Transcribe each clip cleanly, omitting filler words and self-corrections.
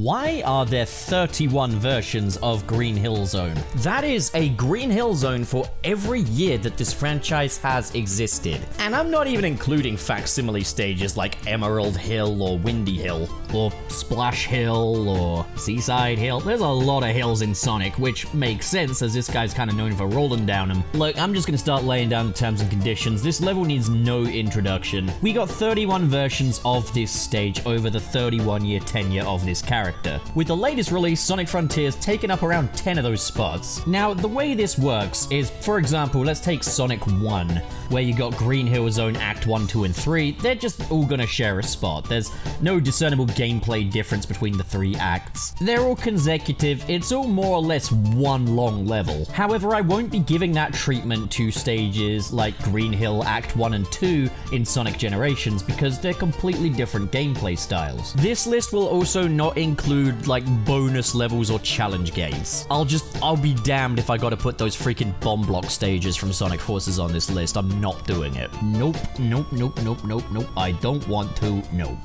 Why are there 31 versions of Green Hill Zone? That is a Green Hill Zone for every year that this franchise has existed. And I'm not even including facsimile stages like Emerald Hill or Windy Hill, or Splash Hill or Seaside Hill. There's a lot of hills in Sonic, which makes sense as this guy's kind of known for rolling down them. Look, I'm just gonna start laying down the terms and conditions. This level needs no introduction. We got 31 versions of this stage over the 31-year tenure of this character, with the latest release, Sonic Frontiers, taking up around 10 of those spots. Now, the way this works is, for example, let's take Sonic 1, where you got Green Hill Zone Act 1, 2, and 3. They're just all gonna share a spot. There's no discernible gameplay difference between the 3 acts. They're all consecutive, it's all more or less one long level. However, I won't be giving that treatment to stages like Green Hill Act 1 and 2 in Sonic Generations because they're completely different gameplay styles. This list will also not include like bonus levels or challenge games. I'll be damned if I gotta put those freaking bomb block stages from Sonic Forces on this list. I'm not doing it. Nope, nope, nope, nope, nope, nope. I don't want to, nope.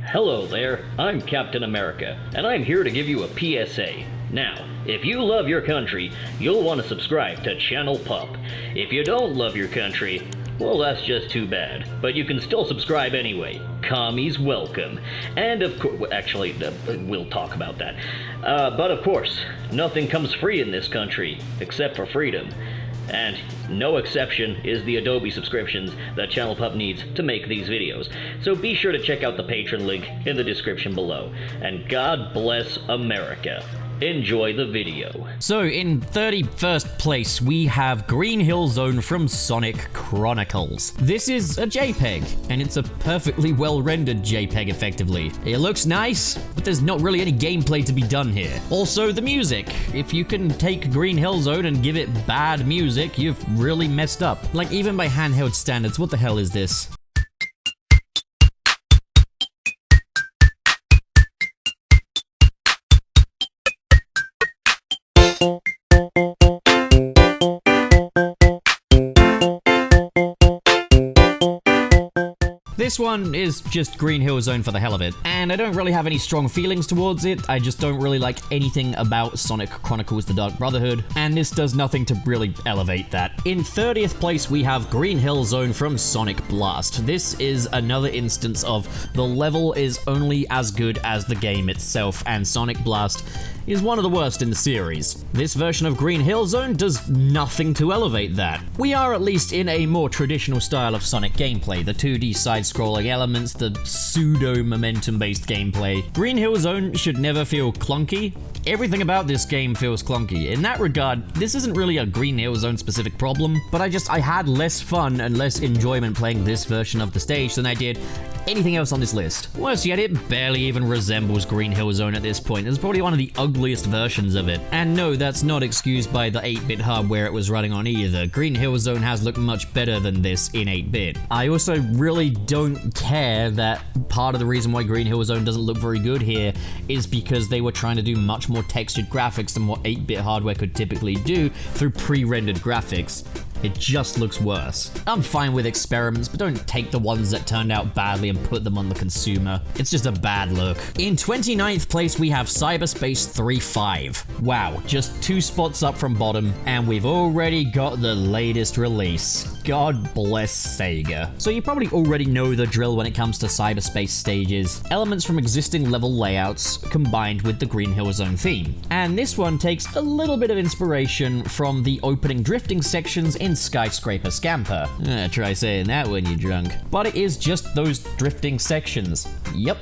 Hello there, I'm Captain America, and I'm here to give you a PSA. Now, if you love your country, you'll want to subscribe to Channel Pup. If you don't love your country, well, that's just too bad. But you can still subscribe anyway. Commies welcome. And of course, actually, we'll talk about that. But of course, nothing comes free in this country, except for freedom. And no exception is the Adobe subscriptions that Channel Pup needs to make these videos. So be sure to check out the Patreon link in the description below. And God bless America. Enjoy the video. So, in 31st place, we have Green Hill Zone from Sonic Chronicles. This is a JPEG, and it's a perfectly well-rendered JPEG, effectively. It looks nice, but there's not really any gameplay to be done here. Also, the music. If you can take Green Hill Zone and give it bad music, you've really messed up. Like, even by handheld standards, what the hell is this? This one is just Green Hill Zone for the hell of it, and I don't really have any strong feelings towards it. I just don't really like anything about Sonic Chronicles The Dark Brotherhood, and this does nothing to really elevate that. In 30th place, we have Green Hill Zone from Sonic Blast. This is another instance of the level is only as good as the game itself, and Sonic Blast is one of the worst in the series. This version of Green Hill Zone does nothing to elevate that. We are at least in a more traditional style of Sonic gameplay, the 2D side-scrolling elements, the pseudo-momentum-based gameplay. Green Hill Zone should never feel clunky. Everything about this game feels clunky. In that regard, this isn't really a Green Hill Zone specific problem, but I had less fun and less enjoyment playing this version of the stage than I did anything else on this list. Worse yet, it barely even resembles Green Hill Zone at this point. It's probably one of the ugliest versions of it. And no, that's not excused by the 8-bit hardware it was running on either. Green Hill Zone has looked much better than this in 8-bit. I also really don't care that part of the reason why Green Hill Zone doesn't look very good here is because they were trying to do much more textured graphics than what 8-bit hardware could typically do through pre-rendered graphics. It just looks worse. I'm fine with experiments, but don't take the ones that turned out badly and put them on the consumer. It's just a bad look. In 29th place, we have Cyberspace 3.5. Wow, just 2 spots up from bottom, and we've already got the latest release. God bless Sega. So you probably already know the drill when it comes to cyberspace stages. Elements from existing level layouts combined with the Green Hill Zone theme. And this one takes a little bit of inspiration from the opening drifting sections in Skyscraper Scamper. Try saying that when you're drunk. But it is just those drifting sections. Yep.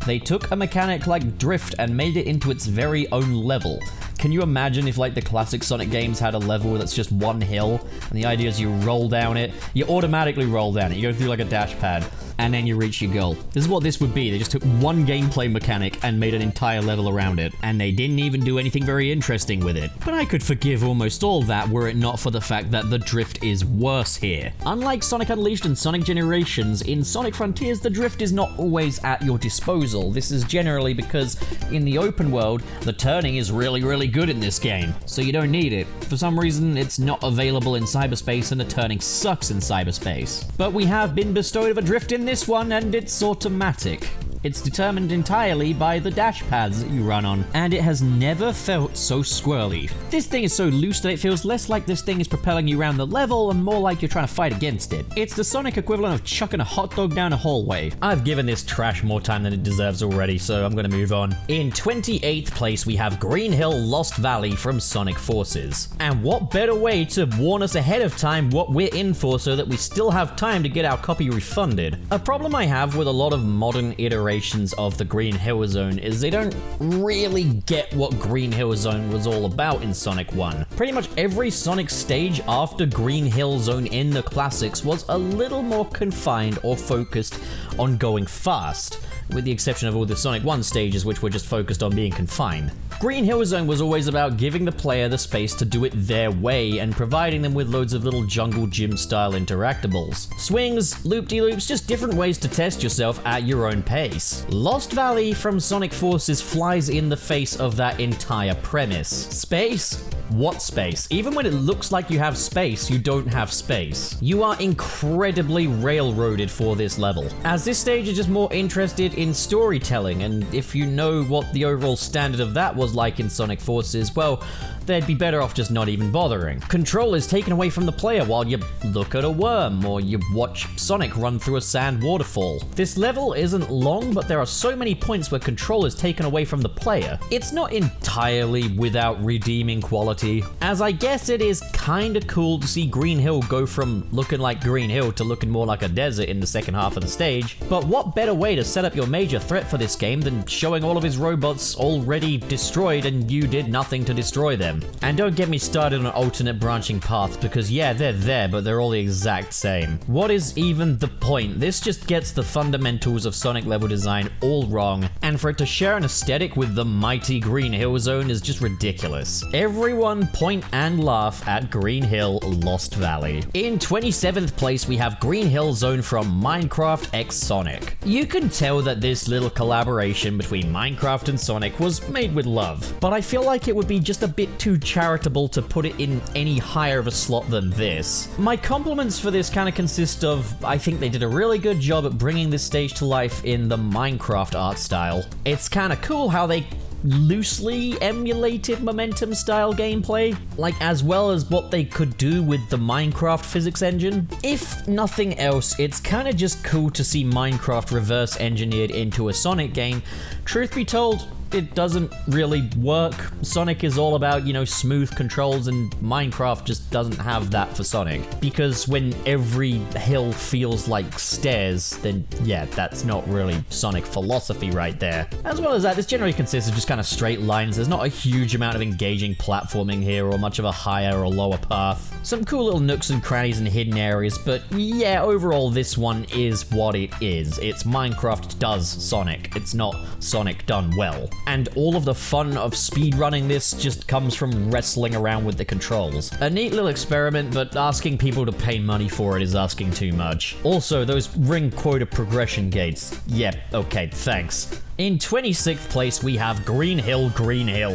They took a mechanic like drift and made it into its very own level. Can you imagine if like the classic Sonic games had a level that's just one hill, and the idea is you roll down it, you automatically roll down it, you go through like a dash pad, and then you reach your goal. This is what this would be. They just took one gameplay mechanic and made an entire level around it, and they didn't even do anything very interesting with it. But I could forgive almost all that were it not for the fact that the drift is worse here. Unlike Sonic Unleashed and Sonic Generations, in Sonic Frontiers the drift is not always at your disposal. This is generally because in the open world, the turning is really good in this game, so you don't need it. For some reason, it's not available in cyberspace and the turning sucks in cyberspace. But we have been bestowed of a drift in this one, and it's automatic. It's determined entirely by the dash pads that you run on, and it has never felt so squirrely. This thing is so loose that it feels less like this thing is propelling you around the level and more like you're trying to fight against it. It's the Sonic equivalent of chucking a hot dog down a hallway. I've given this trash more time than it deserves already, so I'm gonna move on. In 28th place, we have Green Hill Lost Valley from Sonic Forces. And what better way to warn us ahead of time what we're in for so that we still have time to get our copy refunded. A problem I have with a lot of modern iterations of the Green Hill Zone is they don't really get what Green Hill Zone was all about in Sonic 1. Pretty much every Sonic stage after Green Hill Zone in the classics was a little more confined or focused on going fast, with the exception of all the Sonic 1 stages which were just focused on being confined. Green Hill Zone was always about giving the player the space to do it their way and providing them with loads of little jungle gym style interactables. Swings, loop-de-loops, just different ways to test yourself at your own pace. Lost Valley from Sonic Forces flies in the face of that entire premise. Space? What space? Even when it looks like you have space, you don't have space. You are incredibly railroaded for this level, as this stage is just more interested in storytelling, and if you know what the overall standard of that was like in Sonic Forces, well, they'd be better off just not even bothering. Control is taken away from the player while you look at a worm, or you watch Sonic run through a sand waterfall. This level isn't long, but there are so many points where control is taken away from the player. It's not entirely without redeeming quality, as I guess it is kinda cool to see Green Hill go from looking like Green Hill to looking more like a desert in the second half of the stage, but what better way to set up your major threat for this game than showing all of his robots already destroyed and you did nothing to destroy them. And don't get me started on alternate branching paths, because yeah, they're there, but they're all the exact same. What is even the point? This just gets the fundamentals of Sonic level design all wrong, and for it to share an aesthetic with the mighty Green Hill Zone is just ridiculous. Everyone point and laugh at Green Hill Lost Valley. In 27th place, we have Green Hill Zone from Minecraft x Sonic. You can tell that this little collaboration between Minecraft and Sonic was made with love, but I feel like it would be just a bit too charitable to put it in any higher of a slot than this. My compliments for this kind of consist of, I think they did a really good job at bringing this stage to life in the Minecraft art style. It's kind of cool how they loosely emulated Momentum style gameplay, like as well as what they could do with the Minecraft physics engine. If nothing else, it's kind of just cool to see Minecraft reverse engineered into a Sonic game. Truth be told, it doesn't really work. Sonic is all about, you know, smooth controls, and Minecraft just doesn't have that for Sonic. Because when every hill feels like stairs, then yeah, that's not really Sonic philosophy right there. As well as that, this generally consists of just kind of straight lines. There's not a huge amount of engaging platforming here, or much of a higher or lower path. Some cool little nooks and crannies and hidden areas, but yeah, overall this one is what it is. It's Minecraft does Sonic. It's not Sonic done well. And all of the fun of speedrunning this just comes from wrestling around with the controls. A neat little experiment, but asking people to pay money for it is asking too much. Also, those ring quota progression gates. Yep, okay, thanks. In 26th place, we have Green Hill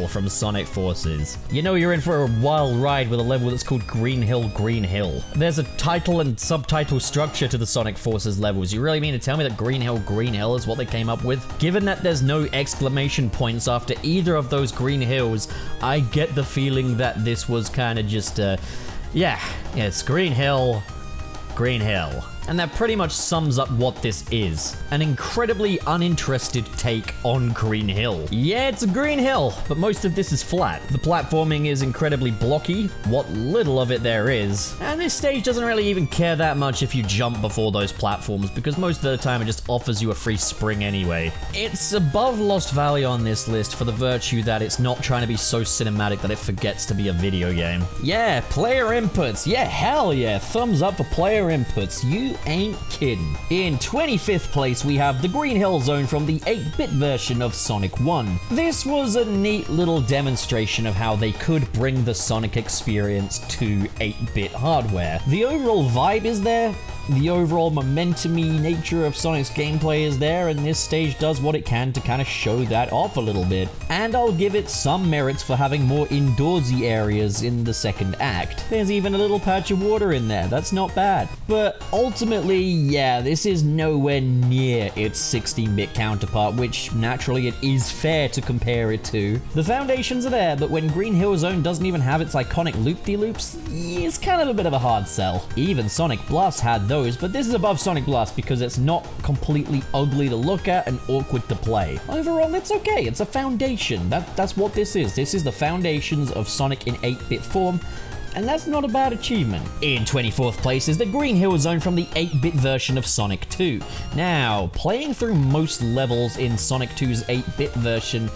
from Sonic Forces. You know you're in for a wild ride with a level that's called Green Hill. There's a title and subtitle structure to the Sonic Forces levels. You really mean to tell me that Green Hill is what they came up with? Given that there's no exclamation points after either of those Green Hills, I get the feeling that this was kind of just, yeah, it's Green Hill. And that pretty much sums up what this is. An incredibly uninterested take on Green Hill. Yeah, it's a Green Hill, but most of this is flat. The platforming is incredibly blocky, what little of it there is. And this stage doesn't really even care that much if you jump before those platforms, because most of the time it just offers you a free spring anyway. It's above Lost Valley on this list for the virtue that it's not trying to be so cinematic that it forgets to be a video game. Yeah, player inputs. Yeah, hell yeah. Thumbs up for player inputs. You ain't kidding. In 25th place, we have the Green Hill Zone from the 8-bit version of Sonic 1. This was a neat little demonstration of how they could bring the Sonic experience to 8-bit hardware. The overall vibe is there, the overall momentum-y nature of Sonic's gameplay is there, and this stage does what it can to kind of show that off a little bit. And I'll give it some merits for having more indoorsy areas in the second act. There's even a little patch of water in there, that's not bad. But ultimately, yeah, this is nowhere near its 16-bit counterpart, which naturally it is fair to compare it to. The foundations are there, but when Green Hill Zone doesn't even have its iconic loop-de-loops, it's kind of a bit of a hard sell. Even Sonic Blast had those, but this is above Sonic Blast because it's not completely ugly to look at and awkward to play. Overall, it's okay. It's a foundation. That's what this is. This is the foundations of Sonic in 8-bit form, and that's not a bad achievement. In 24th place is the Green Hill Zone from the 8-bit version of Sonic 2. Now, playing through most levels in Sonic 2's 8-bit version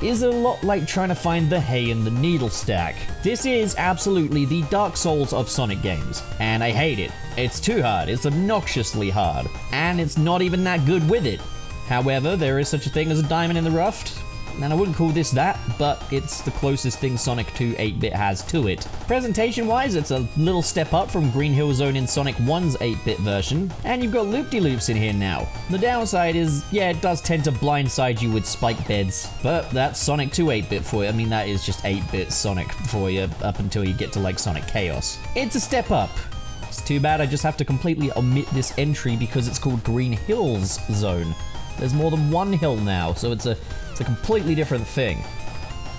is a lot like trying to find the hay in the needle stack. This is absolutely the Dark Souls of Sonic games, and I hate it. It's too hard, it's obnoxiously hard, and it's not even that good with it. However, there is such a thing as a diamond in the rough, and I wouldn't call this that, but it's the closest thing Sonic 2 8-bit has to it. Presentation-wise, it's a little step up from Green Hill Zone in Sonic 1's 8-bit version, and you've got loop-de-loops in here now. The downside is, yeah, it does tend to blindside you with spike beds, but that's Sonic 2 8-bit for you. I mean, that is just 8-bit Sonic for you up until you get to, like, Sonic Chaos. It's a step up. It's too bad I just have to completely omit this entry because it's called Green Hills Zone. There's more than one hill now, so it's a completely different thing.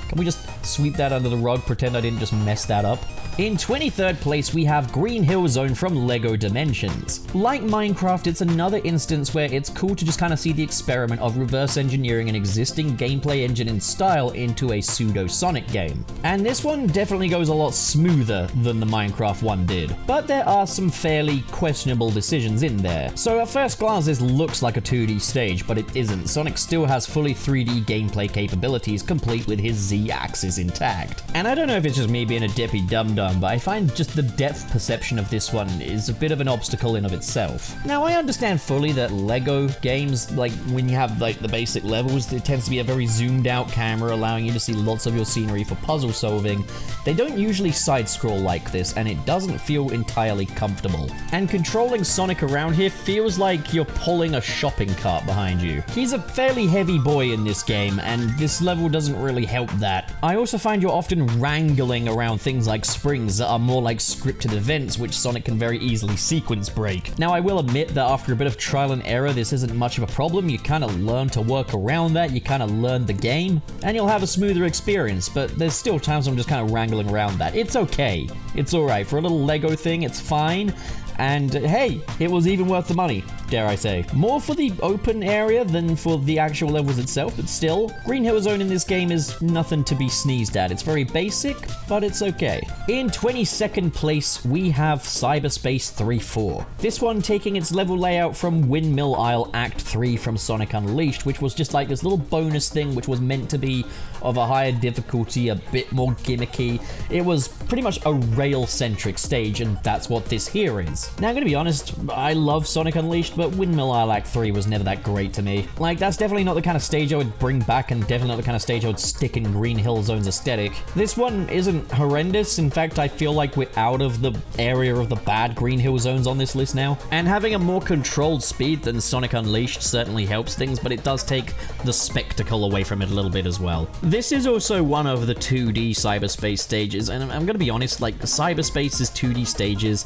Can we just sweep that under the rug, pretend I didn't just mess that up? In 23rd place, we have Green Hill Zone from LEGO Dimensions. Like Minecraft, it's another instance where it's cool to just kind of see the experiment of reverse engineering an existing gameplay engine and style into a pseudo-Sonic game. And this one definitely goes a lot smoother than the Minecraft one did. But there are some fairly questionable decisions in there. So at first glance, this looks like a 2D stage, but it isn't. Sonic still has fully 3D gameplay capabilities, complete with his Z-axis intact. And I don't know if it's just me being a dippy dum-dum, but I find just the depth perception of this one is a bit of an obstacle in of itself. Now, I understand fully that LEGO games, like when you have like the basic levels, it tends to be a very zoomed out camera allowing you to see lots of your scenery for puzzle solving. They don't usually side scroll like this, and it doesn't feel entirely comfortable. And controlling Sonic around here feels like you're pulling a shopping cart behind you. He's a fairly heavy boy in this game, and this level doesn't really help that. I also find you're often wrangling around things like springs that are more like scripted events, which Sonic can very easily sequence break. Now, I will admit that after a bit of trial and error, this isn't much of a problem. You kind of learn to work around that, you kind of learn the game, and you'll have a smoother experience, but there's still times I'm just kind of wrangling around that. It's okay. It's alright. For a little LEGO thing, it's fine. And hey, it was even worth the money, dare I say. More for the open area than for the actual levels itself, but still, Green Hill Zone in this game is nothing to be sneezed at. It's very basic, but it's okay. In 22nd place, we have Cyberspace 3-4. This one taking its level layout from Windmill Isle Act 3 from Sonic Unleashed, which was just like this little bonus thing which was meant to be of a higher difficulty, a bit more gimmicky. It was pretty much a rail-centric stage, and that's what this here is. Now, I'm gonna be honest, I love Sonic Unleashed, but Windmill Isle Act 3 was never that great to me. Like, that's definitely not the kind of stage I would bring back, and definitely not the kind of stage I would stick in Green Hill Zone's aesthetic. This one isn't horrendous. In fact, I feel like we're out of the area of the bad Green Hill Zones on this list now. And having a more controlled speed than Sonic Unleashed certainly helps things, but it does take the spectacle away from it a little bit as well. This is also one of the 2D Cyberspace stages, and I'm gonna be honest, like, Cyberspace's 2D stages,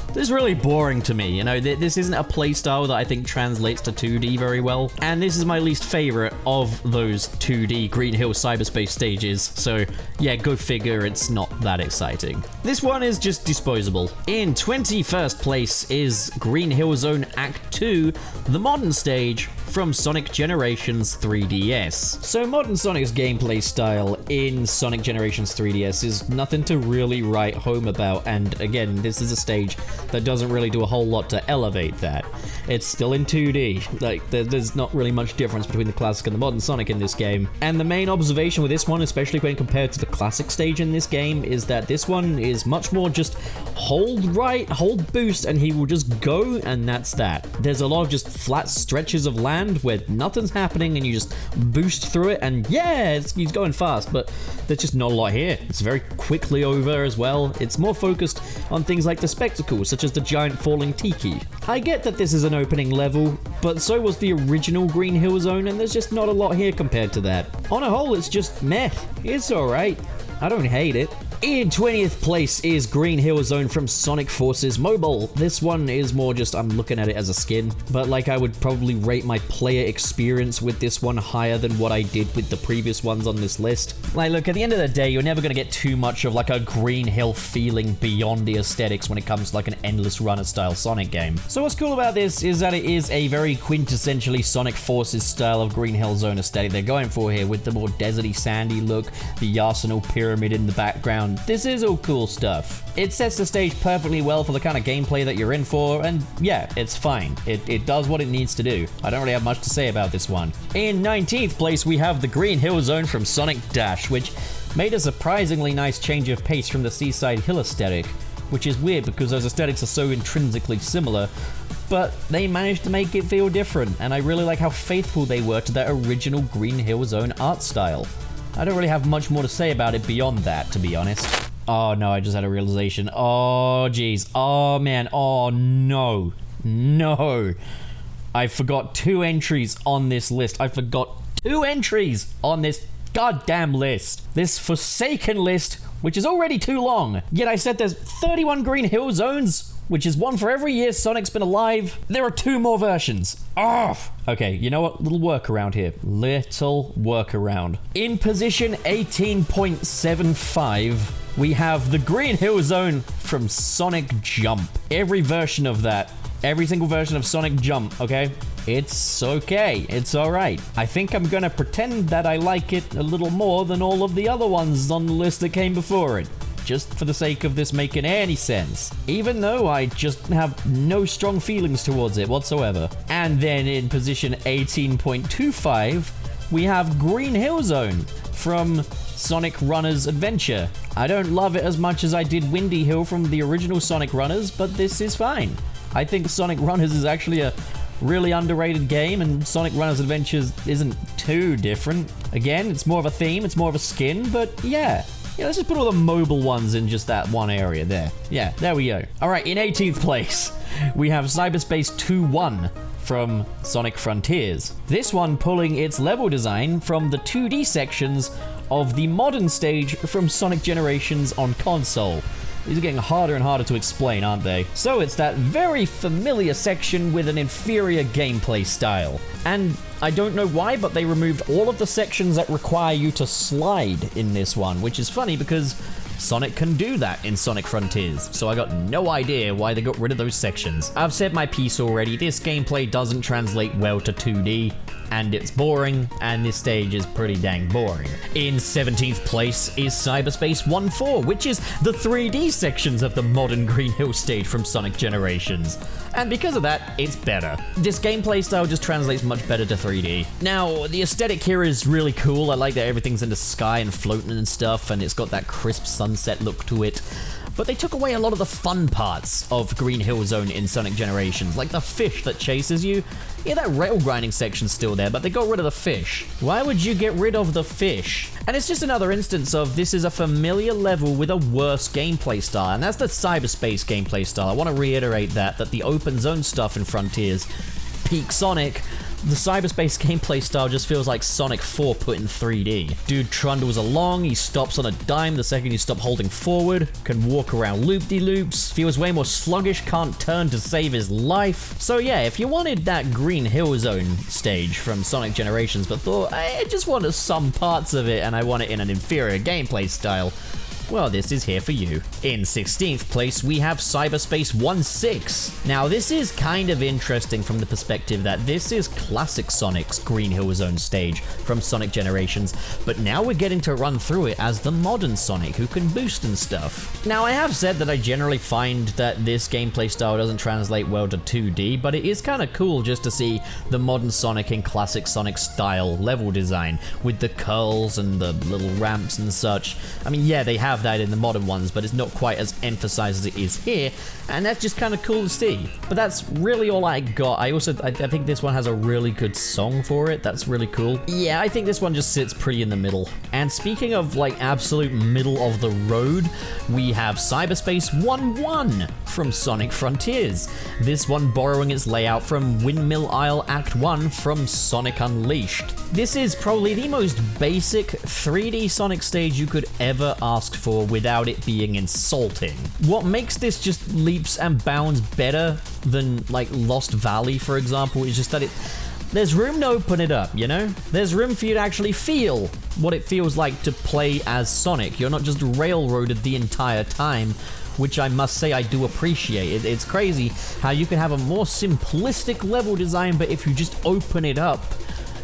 this is really boring to me. You know, this isn't a playstyle that I think translates to 2D very well, and this is my least favorite of those 2D Green Hill Cyberspace stages, so yeah, go figure, it's not that exciting. This one is just disposable. In 21st place is Green Hill Zone Act 2, the modern stage from Sonic Generations 3DS. So modern Sonic's gameplay style in Sonic Generations 3DS is nothing to really write home about, and again, this is a stage that doesn't really do a whole lot to elevate that. It's still in 2D, like there's not really much difference between the classic and the modern Sonic in this game. And the main observation with this one, especially when compared to the classic stage in this game, is that this one is much more just hold right, hold boost, and he will just go, and that's that. there's a lot of just flat stretches of land where nothing's happening and you just boost through it, and yeah, he's going fast, but there's just not a lot here. It's very quickly over as well. It's more focused on things like the spectacles, such as the giant falling tiki. I get that this is an opening level, but so was the original Green Hill Zone, and there's just not a lot here compared to that. On a whole, it's just meh. It's alright. I don't hate it. In 20th place is Green Hill Zone from Sonic Forces Mobile. This one is more just, I'm looking at it as a skin, but like I would probably rate my player experience with this one higher than what I did with the previous ones on this list. Like, look, at the end of the day, you're never going to get too much of like a Green Hill feeling beyond the aesthetics when it comes to like an endless runner style Sonic game. So what's cool about this is that it is a very quintessentially Sonic Forces style of Green Hill Zone aesthetic they're going for here, with the more deserty, sandy look, the Arsenal pyramid in the background. This is all cool stuff. It sets the stage perfectly well for the kind of gameplay that you're in for, and yeah, it's fine. It does what it needs to do. I don't really have much to say about this one. In 19th place, we have the Green Hill Zone from Sonic Dash, which made a surprisingly nice change of pace from the Seaside Hill aesthetic, which is weird because those aesthetics are so intrinsically similar, but they managed to make it feel different, and I really like how faithful they were to that original Green Hill Zone art style. I don't really have much more to say about it beyond that, to be honest. Oh no, I just had a realization. Oh jeez. Oh man. Oh no. No. I forgot 2 entries on this list. I forgot 2 entries on this goddamn list. This forsaken list, which is already too long. Yet I said there's 31 Green Hill Zones, which is one for every year Sonic's been alive. There are 2 more versions. Oh! Okay, you know what? Little workaround here. Little workaround. In position 18.75, we have the Green Hill Zone from Sonic Jump. Every version of that. Every single version of Sonic Jump, okay? It's okay. It's alright. I think I'm gonna pretend that I like it a little more than all of the other ones on the list that came before it, just for the sake of this making any sense, even though I just have no strong feelings towards it whatsoever. And then in position 18.25, we have Green Hill Zone from Sonic Runners Adventure. I don't love it as much as I did Windy Hill from the original Sonic Runners, but this is fine. I think Sonic Runners is actually a really underrated game, and Sonic Runners Adventures isn't too different. Again, it's more of a theme, it's more of a skin, but yeah, let's just put all the mobile ones in just that one area there. Yeah, there we go. All right, in 18th place, we have Cyberspace 2-1 from Sonic Frontiers. This one pulling its level design from the 2D sections of the modern stage from Sonic Generations on console. These are getting harder and harder to explain, aren't they? So it's that very familiar section with an inferior gameplay style. And I don't know why, but they removed all of the sections that require you to slide in this one, which is funny because Sonic can do that in Sonic Frontiers, so I got no idea why they got rid of those sections. I've said my piece already. This gameplay doesn't translate well to 2D, and it's boring, and this stage is pretty dang boring. In 17th place is Cyberspace 1-4, which is the 3D sections of the modern Green Hill stage from Sonic Generations. And because of that, it's better. This gameplay style just translates much better to 3D. Now, the aesthetic here is really cool. I like that everything's in the sky and floating and stuff, and it's got that crisp sunset look to it. But they took away a lot of the fun parts of Green Hill Zone in Sonic Generations, like the fish that chases you. Yeah, that rail grinding section's still there, but they got rid of the fish. Why would you get rid of the fish? And it's just another instance of this is a familiar level with a worse gameplay style, and that's the cyberspace gameplay style. I want to reiterate that the open zone stuff in Frontiers, peak Sonic, the cyberspace gameplay style just feels like Sonic 4 put in 3D. Dude trundles along, he stops on a dime the second you stop holding forward, can walk around loop-de-loops, feels way more sluggish, can't turn to save his life. So yeah, if you wanted that Green Hill Zone stage from Sonic Generations but thought, I just wanted some parts of it and I want it in an inferior gameplay style, well, this is here for you. In 16th place, we have Cyberspace 1-6. Now, this is kind of interesting from the perspective that this is classic Sonic's Green Hill Zone stage from Sonic Generations, but now we're getting to run through it as the modern Sonic who can boost and stuff. Now, I have said that I generally find that this gameplay style doesn't translate well to 2D, but it is kind of cool just to see the modern Sonic in classic Sonic style level design with the curls and the little ramps and such. I mean, yeah, they have have that in the modern ones, but it's not quite as emphasized as it is here, and that's just kind of cool to see. But that's really all I got. I think this one has a really good song for it. That's really cool. Yeah, I think this one just sits pretty in the middle. And speaking of like absolute middle of the road, we have Cyberspace 1-1 from Sonic Frontiers. This one borrowing its layout from Windmill Isle Act 1 from Sonic Unleashed. This is probably the most basic 3D Sonic stage you could ever ask for without it being insulting. What makes this just leaps and bounds better than like Lost Valley, for example, is just that there's room to open it up, you know? There's room for you to actually feel what it feels like to play as Sonic. You're not just railroaded the entire time, which I must say I do appreciate. It's crazy how you can have a more simplistic level design, but if you just open it up,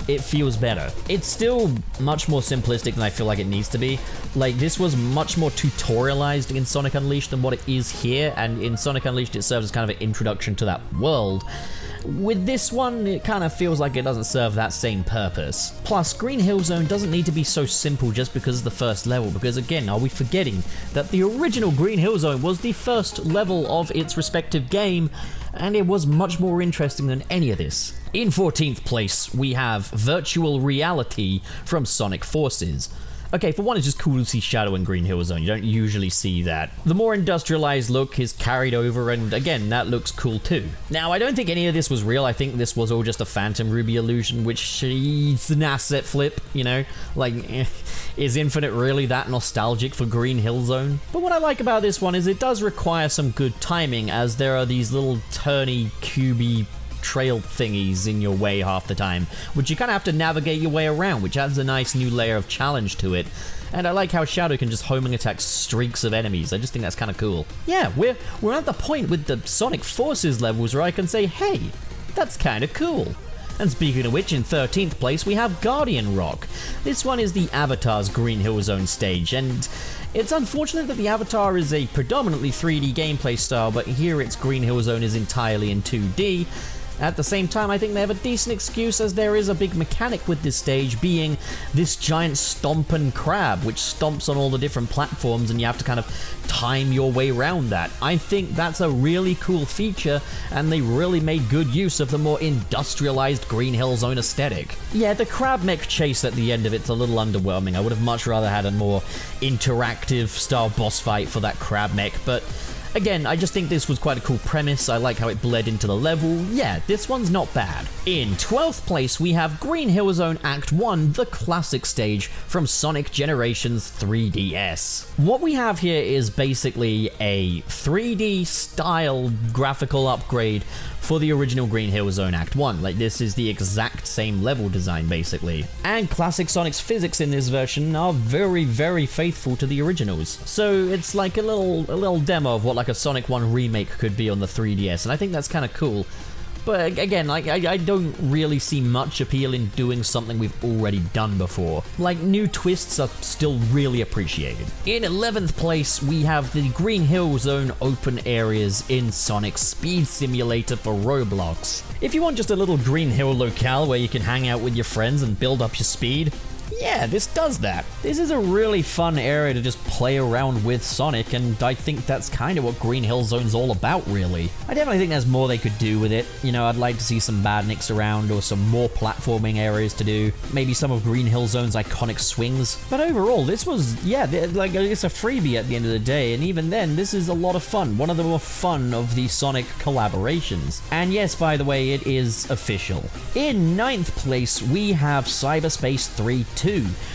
it feels better. It's still much more simplistic than I feel like it needs to be. Like, this was much more tutorialized in Sonic Unleashed than what it is here, and in Sonic Unleashed it serves as kind of an introduction to that world. With this one, it kind of feels like it doesn't serve that same purpose. Plus, Green Hill Zone doesn't need to be so simple just because of the first level, because again, are we forgetting that the original Green Hill Zone was the first level of its respective game, and it was much more interesting than any of this. In 14th place, we have Virtual Reality from Sonic Forces. Okay, for one, it's just cool to see Shadow in Green Hill Zone. You don't usually see that. The more industrialized look is carried over, and again, that looks cool too. Now, I don't think any of this was real. I think this was all just a Phantom Ruby illusion, which is an asset flip, you know? Like, is Infinite really that nostalgic for Green Hill Zone? But what I like about this one is it does require some good timing, as there are these little turny, cubey trail thingies in your way half the time, which you kind of have to navigate your way around, which adds a nice new layer of challenge to it. And I like how Shadow can just homing attack streaks of enemies. I just think that's kind of cool. Yeah, we're at the point with the Sonic Forces levels where I can say, hey, that's kind of cool. And speaking of which, in 13th place, we have Guardian Rock. This one is the Avatar's Green Hill Zone stage, and it's unfortunate that the Avatar is a predominantly 3D gameplay style, but here its Green Hill Zone is entirely in 2D. At the same time, I think they have a decent excuse, as there is a big mechanic with this stage being this giant stompin' crab, which stomps on all the different platforms, and you have to kind of time your way around that. I think that's a really cool feature, and they really made good use of the more industrialized Green Hill Zone aesthetic. Yeah, the crab mech chase at the end of it's a little underwhelming. I would have much rather had a more interactive style boss fight for that crab mech, but again, I just think this was quite a cool premise. I like how it bled into the level. Yeah, this one's not bad. In 12th place, we have Green Hill Zone Act 1, the classic stage from Sonic Generations 3DS. What we have here is basically a 3D style graphical upgrade for the original Green Hill Zone Act 1. Like, this is the exact same level design, basically. And classic Sonic's physics in this version are very, very faithful to the originals. So it's like a little demo of what like a Sonic 1 remake could be on the 3DS, and I think that's kind of cool. But again, like, I don't really see much appeal in doing something we've already done before. Like, new twists are still really appreciated. In 11th place, we have the Green Hill Zone open areas in Sonic Speed Simulator for Roblox. If you want just a little Green Hill locale where you can hang out with your friends and build up your speed, yeah, this does that. This is a really fun area to just play around with Sonic, and I think that's kind of what Green Hill Zone's all about, really. I definitely think there's more they could do with it. You know, I'd like to see some badniks around, or some more platforming areas to do. Maybe some of Green Hill Zone's iconic swings. But overall, this was, yeah, like, it's a freebie at the end of the day, and even then, this is a lot of fun. One of the more fun of the Sonic collaborations. And yes, by the way, it is official. In 9th place, we have Cyberspace 3-2,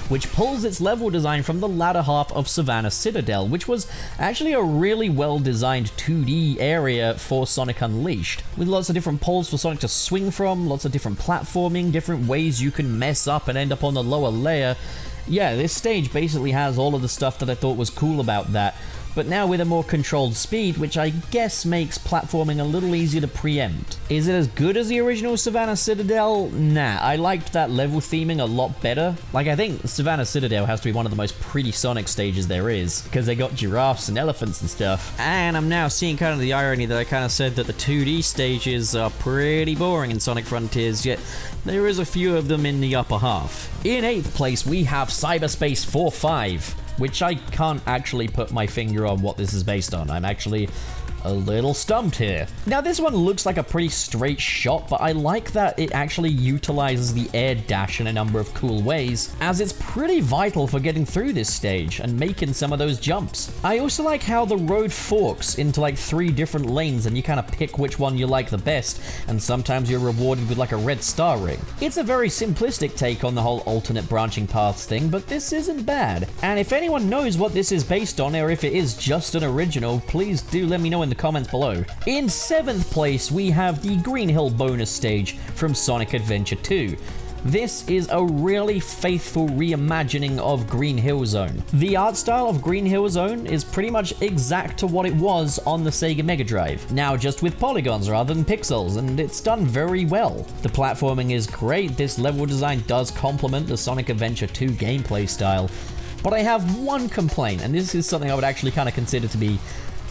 which pulls its level design from the latter half of Savannah Citadel, which was actually a really well-designed 2D area for Sonic Unleashed, with lots of different poles for Sonic to swing from, lots of different platforming, different ways you can mess up and end up on the lower layer. Yeah, this stage basically has all of the stuff that I thought was cool about that, but now with a more controlled speed, which I guess makes platforming a little easier to preempt. Is it as good as the original Savannah Citadel? Nah, I liked that level theming a lot better. Like, I think Savannah Citadel has to be one of the most pretty Sonic stages there is, because they got giraffes and elephants and stuff. And I'm now seeing kind of the irony that I kind of said that the 2D stages are pretty boring in Sonic Frontiers, yet there is a few of them in the upper half. In 8th place, we have Cyberspace 4-5. which I can't actually put my finger on what this is based on. I'm actually a little stumped here. Now this one looks like a pretty straight shot, but I like that it actually utilizes the air dash in a number of cool ways, as it's pretty vital for getting through this stage and making some of those jumps. I also like how the road forks into like 3 different lanes and you kind of pick which one you like the best, and sometimes you're rewarded with like a red star ring. It's a very simplistic take on the whole alternate branching paths thing, but this isn't bad. And if anyone knows what this is based on, or if it is just an original, please do let me know in the comments below. In 7th place, we have the Green Hill bonus stage from Sonic Adventure 2. This is a really faithful reimagining of Green Hill Zone. The art style of Green Hill Zone is pretty much exact to what it was on the Sega Mega Drive, now just with polygons rather than pixels, and it's done very well. The platforming is great, this level design does complement the Sonic Adventure 2 gameplay style, but I have one complaint, and this is something I would actually kind of consider to be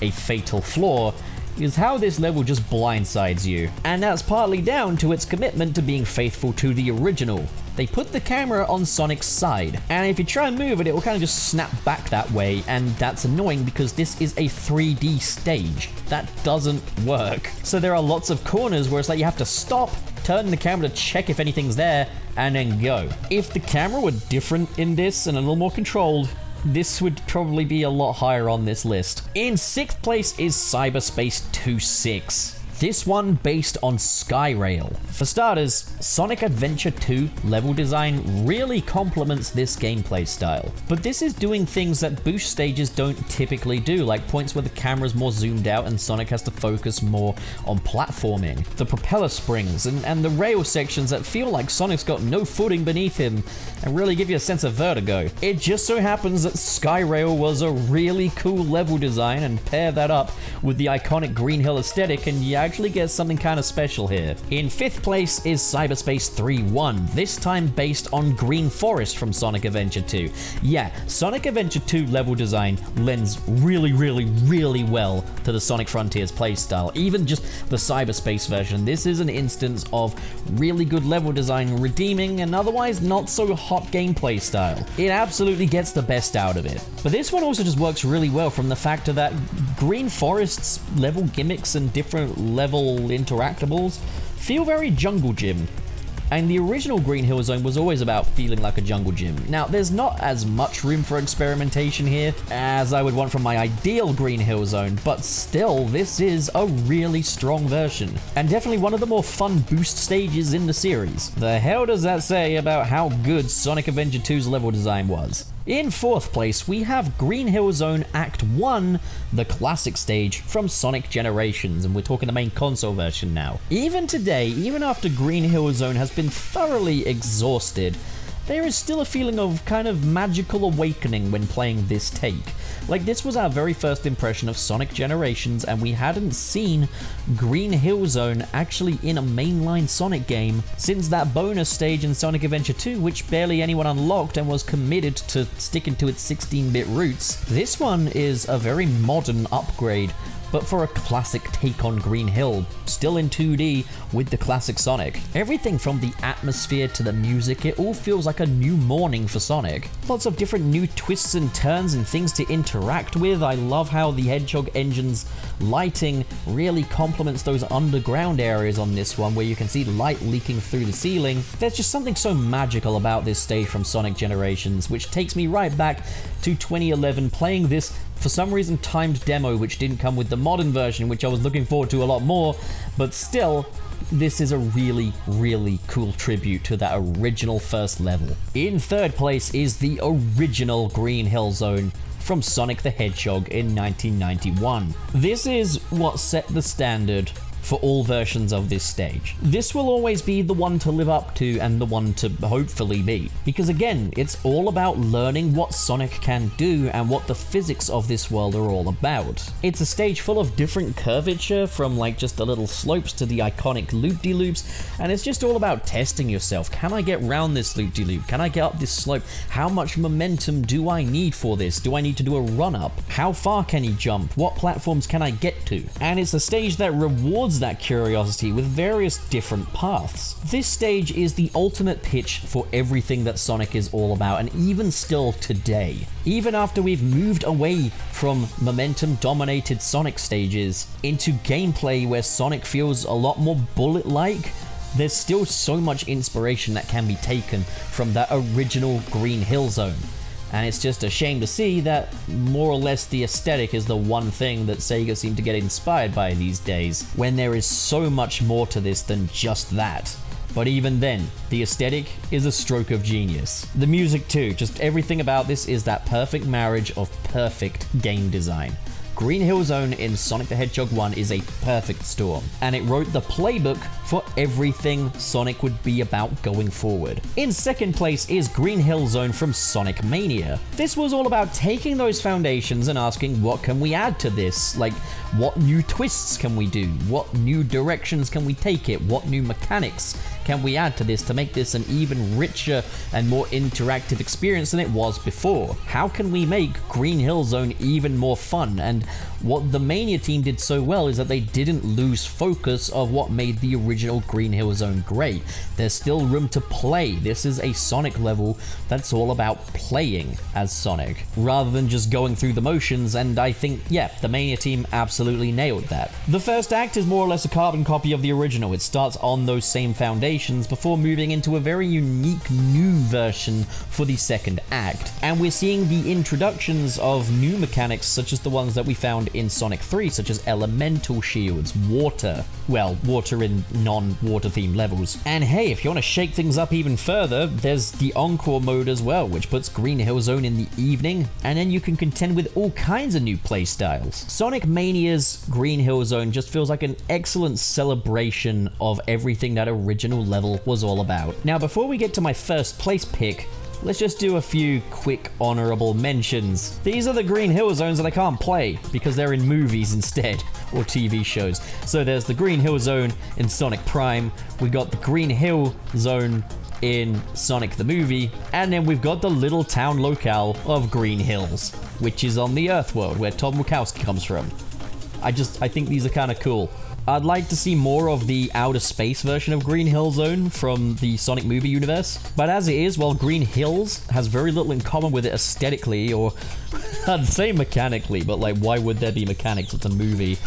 a fatal flaw, is how this level just blindsides you. And that's partly down to its commitment to being faithful to the original. They put the camera on Sonic's side, and if you try and move it, it will kind of just snap back that way, and that's annoying because this is a 3D stage. That doesn't work. So there are lots of corners where it's like you have to stop, turn the camera to check if anything's there, and then go. If the camera were different in this and a little more controlled, this would probably be a lot higher on this list. In 6th place is Cyberspace 2-6. This one based on Skyrail. For starters, Sonic Adventure 2 level design really complements this gameplay style, but this is doing things that boost stages don't typically do, like points where the camera's more zoomed out and Sonic has to focus more on platforming. The propeller springs and the rail sections that feel like Sonic's got no footing beneath him and really give you a sense of vertigo. It just so happens that Skyrail was a really cool level design, and pair that up with the iconic Green Hill aesthetic and you actually get something kind of special here. In 5th place is Cyberspace 3-1, this time based on Green Forest from Sonic Adventure 2. Yeah, Sonic Adventure 2 level design lends really well to the Sonic Frontiers playstyle. Even just the Cyberspace version, this is an instance of really good level design redeeming an otherwise not so hot gameplay style. It absolutely gets the best out of it. But this one also just works really well from the factor that Green Forest's level gimmicks and different level interactables feel very Jungle Gym. And the original Green Hill Zone was always about feeling like a jungle gym. Now, there's not as much room for experimentation here as I would want from my ideal Green Hill Zone, but still, this is a really strong version, and definitely one of the more fun boost stages in the series. The hell does that say about how good Sonic Adventure 2's level design was? In 4th place, we have Green Hill Zone Act 1, the classic stage from Sonic Generations, and we're talking the main console version now. Even today, even after Green Hill Zone has been thoroughly exhausted, there is still a feeling of kind of magical awakening when playing this take. Like, this was our very first impression of Sonic Generations, and we hadn't seen Green Hill Zone actually in a mainline Sonic game since that bonus stage in Sonic Adventure 2, which barely anyone unlocked and was committed to sticking to its 16-bit roots. This one is a very modern upgrade, but for a classic take on Green Hill, still in 2D with the classic Sonic. Everything from the atmosphere to the music, it all feels like a new morning for Sonic. Lots of different new twists and turns and things to interact with. I love how the Hedgehog engine's lighting really complements those underground areas on this one where you can see light leaking through the ceiling. There's just something so magical about this stage from Sonic Generations, which takes me right back to 2011 playing this for some reason timed demo, which didn't come with the modern version, which I was looking forward to a lot more, but still, this is a really cool tribute to that original first level. In 3rd place is the original Green Hill Zone from Sonic the Hedgehog in 1991. This is what set the standard for all versions of this stage. This will always be the one to live up to and the one to hopefully beat, because again, it's all about learning what Sonic can do and what the physics of this world are all about. It's a stage full of different curvature, from like just the little slopes to the iconic loop-de-loops, and it's just all about testing yourself. Can I get round this loop-de-loop? Can I get up this slope? How much momentum do I need for this? Do I need to do a run-up? How far can he jump? What platforms can I get to? And it's a stage that rewards builds that curiosity with various different paths. This stage is the ultimate pitch for everything that Sonic is all about, and even still today. Even after we've moved away from momentum-dominated Sonic stages into gameplay where Sonic feels a lot more bullet-like, there's still so much inspiration that can be taken from that original Green Hill Zone. And it's just a shame to see that more or less the aesthetic is the one thing that Sega seem to get inspired by these days, when there is so much more to this than just that. But even then, the aesthetic is a stroke of genius. The music too, just everything about this is that perfect marriage of perfect game design. Green Hill Zone in Sonic the Hedgehog 1 is a perfect storm, and it wrote the playbook for everything Sonic would be about going forward. In second place is Green Hill Zone from Sonic Mania. This was all about taking those foundations and asking, what can we add to this? Like, what new twists can we do? What new directions can we take it? What new mechanics can we add to this to make this an even richer and more interactive experience than it was before? How can we make Green Hill Zone even more fun? And what the Mania team did so well is that they didn't lose focus of what made the original Green Hill Zone great. There's still room to play. This is a Sonic level that's all about playing as Sonic, rather than just going through the motions, and I think, yeah, the Mania team absolutely nailed that. The first act is more or less a carbon copy of the original. It starts on those same foundations before moving into a very unique new version for the second act. And we're seeing the introductions of new mechanics such as the ones that we found in Sonic 3, such as elemental shields, water in non-water themed levels. And hey, if you want to shake things up even further, there's the Encore mode as well, which puts Green Hill Zone in the evening, and then you can contend with all kinds of new playstyles. Sonic Mania's Green Hill Zone just feels like an excellent celebration of everything that original level was all about. Now, before we get to my first place pick, let's just do a few quick honorable mentions. These are the Green Hill Zones that I can't play because they're in movies instead, or TV shows. So there's the Green Hill Zone in Sonic Prime, we got the Green Hill Zone in Sonic the Movie, and then we've got the little town locale of Green Hills, which is on the Earth world where Tom Wachowski comes from. I think these are kind of cool. I'd like to see more of the outer space version of Green Hill Zone from the Sonic movie universe. But as it is, while Green Hills has very little in common with it aesthetically, or I'd say mechanically, but like, why would there be mechanics? It's a movie.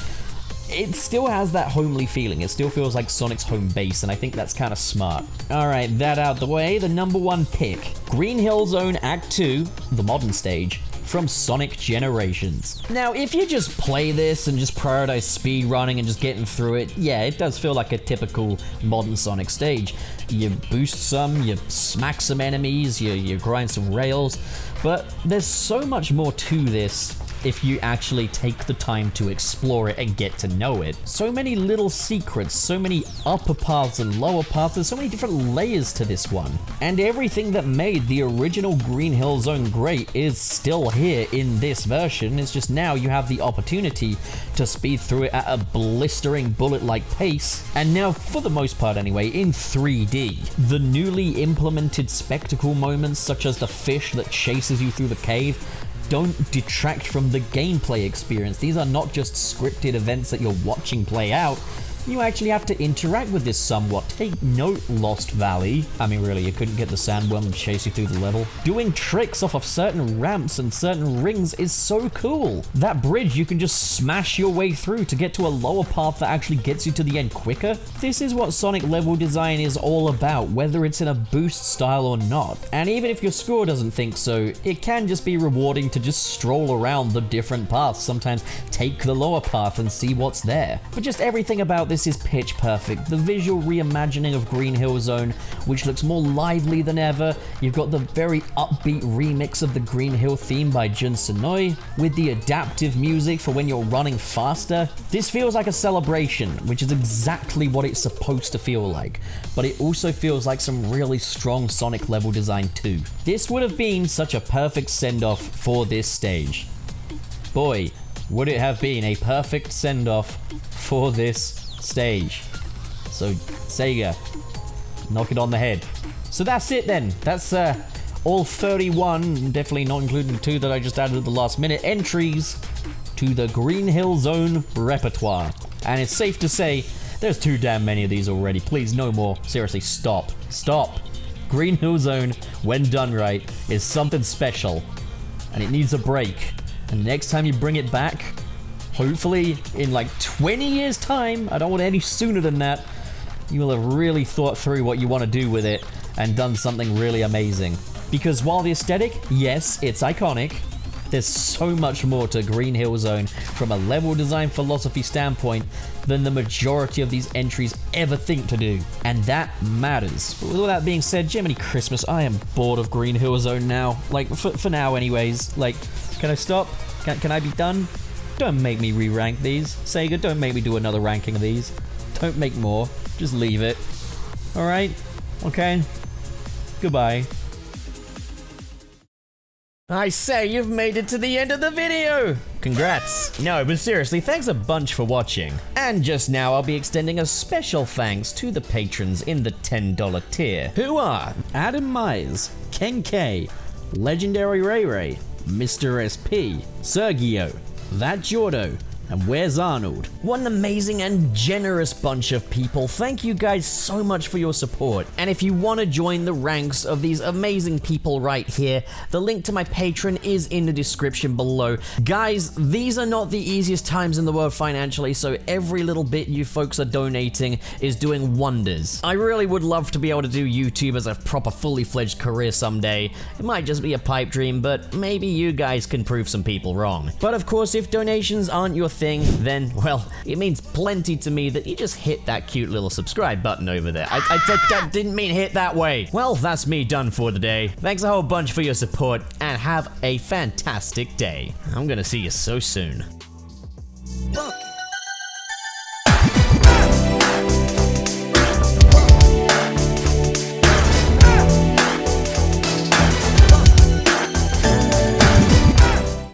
It still has that homely feeling. It still feels like Sonic's home base, and I think that's kind of smart. Alright, that out the way, the number one pick. Green Hill Zone Act 2, the modern stage, from Sonic Generations. Now, if you just play this and just prioritize speed running and just getting through it, yeah, it does feel like a typical modern Sonic stage. You boost some, you smack some enemies, you grind some rails, but there's so much more to this if you actually take the time to explore it and get to know it. So many little secrets, so many upper paths and lower paths, there's so many different layers to this one. And everything that made the original Green Hill Zone great is still here in this version. It's just now you have the opportunity to speed through it at a blistering bullet-like pace, and now, for the most part anyway, in 3D. The newly implemented spectacle moments, such as the fish that chases you through the cave, don't detract from the gameplay experience. These are not just scripted events that you're watching play out. You actually have to interact with this somewhat. Take note, Lost Valley. I mean, really, you couldn't get the sandworm to chase you through the level. Doing tricks off of certain ramps and certain rings is so cool. That bridge, you can just smash your way through to get to a lower path that actually gets you to the end quicker. This is what Sonic level design is all about, whether it's in a boost style or not. And even if your score doesn't think so, it can just be rewarding to just stroll around the different paths. Sometimes take the lower path and see what's there. But just everything about this is pitch perfect. The visual reimagining of Green Hill Zone, which looks more lively than ever. You've got the very upbeat remix of the Green Hill theme by Jun Senoi, with the adaptive music for when you're running faster. This feels like a celebration, which is exactly what it's supposed to feel like. But it also feels like some really strong Sonic level design too. This would have been such a perfect send-off for this stage. Boy, would it have been a perfect send-off for this stage. So, Sega, knock it on the head. So that's it then. That's all 31, definitely not including the 2 that I just added at the last minute, entries to the Green Hill Zone repertoire. And it's safe to say There's too damn many of these already. Please, no more. Seriously, stop. Stop. Green Hill Zone, when done right, is something special. And it needs a break. And next time you bring it back, hopefully in like 20 years' time, I don't want any sooner than that, you will have really thought through what you want to do with it and done something really amazing. Because while the aesthetic, yes, it's iconic, there's so much more to Green Hill Zone from a level design philosophy standpoint than the majority of these entries ever think to do. And that matters. But with all that being said, Jiminy Christmas, I am bored of Green Hill Zone now. Like, for now anyways. Like, can I stop? Can I be done? Don't make me re-rank these. Sega, don't make me do another ranking of these. Don't make more. Just leave it. Alright? Okay? Goodbye. I say, you've made it to the end of the video! Congrats! No, but seriously, thanks a bunch for watching. And just now, I'll be extending a special thanks to the patrons in the $10 tier, who are Adam Myers, Ken K, Legendary Ray Ray, Mr. SP, Sergio, That Jordo, and Where's Arnold? What an amazing and generous bunch of people. Thank you guys so much for your support. And if you want to join the ranks of these amazing people right here, the link to my Patreon is in the description below. Guys, these are not the easiest times in the world financially, so every little bit you folks are donating is doing wonders. I really would love to be able to do YouTube as a proper fully fledged career someday. It might just be a pipe dream, but maybe you guys can prove some people wrong. But of course, if donations aren't your thing, then, well, it means plenty to me that you just hit that cute little subscribe button over there. I didn't mean hit that way. Well, that's me done for the day. Thanks a whole bunch for your support, and have a fantastic day. I'm gonna see you so soon. Look,